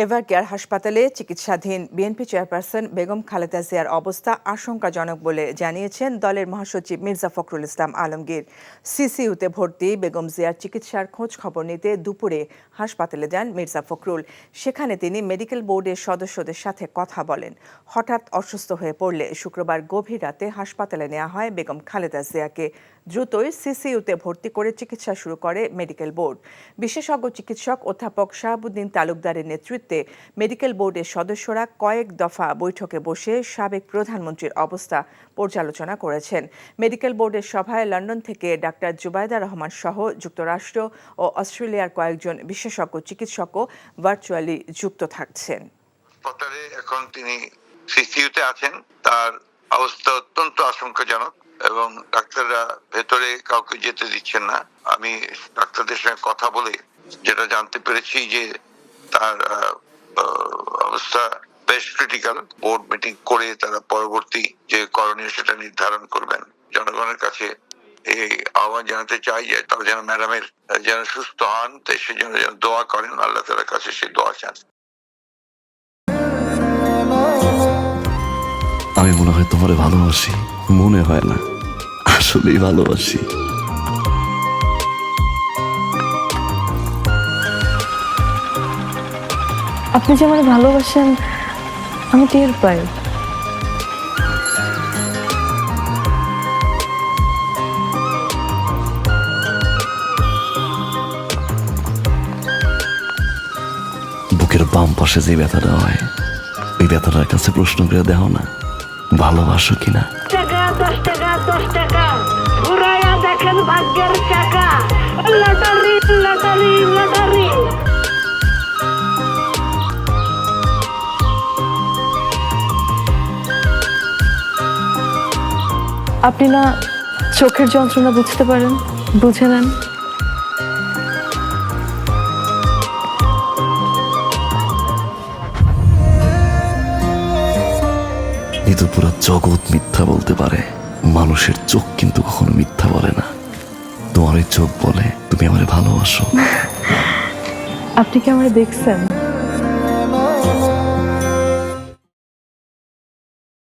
এভারকেয়ার হাসপাতালে চিকিৎসাধীন BNP chairperson Begum Khaleda জিয়ার অবস্থা আশঙ্কাজনক বলে জানিয়েছেন দলের মহাসচিব মির্জা ফখরুল ইসলাম আলমগীর। সিসিইউতে ভর্তি বেগম জিয়ার চিকিৎসার খোঁজ খবর নিতে দুপুরে হাসপাতালে যান মির্জা ফখরুল। সেখানে তিনি মেডিকেল বোর্ডের সদস্যদের সাথে কথা বলেন। হঠাৎ অসুস্থ হয়ে পড়লে শুক্রবার গভীর রাতে হাসপাতালে নেওয়া হয় বেগম খালেদা জিয়াকে। দ্রুতই সিসিইউতে ভর্তি করে চিকিৎসা শুরু করে মেডিকেল বোর্ড। বিশেষজ্ঞ চিকিৎসক অধ্যাপক শাহাবুদ্দিন তালুকদারের নেতৃত্বে মেডিকেল বোর্ডের সদস্যরা কয়েক দফা বৈঠকে বসে সাবেক প্রধানমন্ত্রীর অবস্থা পর্যালোচনা করেছেন। মেডিকেল বোর্ডের সভায় লন্ডন থেকে ডাক্তার জুবাইদা রহমান সহ যুক্তরাষ্ট্র ও অস্ট্রেলিয়ার কয়েকজন বিশেষজ্ঞ চিকিৎসকও ভার্চুয়ালি যুক্ত থাকছেন। হাসপাতালে এখন তিনি সিসিইউতে আছেন। তার অবস্থা অত্যন্ত আশঙ্কাজনক এবং ডাক্তাররা ভেতরে কাউকে যেতে দিচ্ছেন না। আমি ডাক্তারদের সঙ্গে কথা বলে যেটা জানতে পেরেছি যে তার অবস্থা বেশ ক্রিটিক্যাল। বোর্ড মিটিং করে তারা পরবর্তী যে করণীয় সেটা নির্ধারণ করবেন। জনগণের কাছে এই আহ্বান জানাতে চাই যে তারা যেন ম্যাডামের যেন সুস্থ হন, সেজন্য যেন দোয়া করেন, আল্লাহ তাআলার কাছে সেই দোয়া চান। আমি মনে হয় তোমার ভালোবাসি, মনে হয় না, আসলেই ভালোবাসি। আপনি যে আমার ভালোবাসেন আমি টের পাই। বুকের বাম পাশে যে ব্যথাটা হয়, ওই ব্যথাটার কাছে প্রশ্ন করে দেখো না, ভালোবাসো কিনা। টাকা 10 টাকা 10 টাকা ঘুরাইয়া দেখেন ভাগ্যের চাকা। Lottery lottery lottery. আপনি না চোখের যন্ত্রণা বুঝতে পারেন, বুঝে নেন। কিন্তু পুরো জগৎ মিথ্যা বলতে পারে, মানুষের চোখ কিন্তু কখনো মিথ্যা বলে না। তোমার ওই চোখ বলে তুমি আমারে ভালোবাসো। আপনি কি আমারে দেখছেন?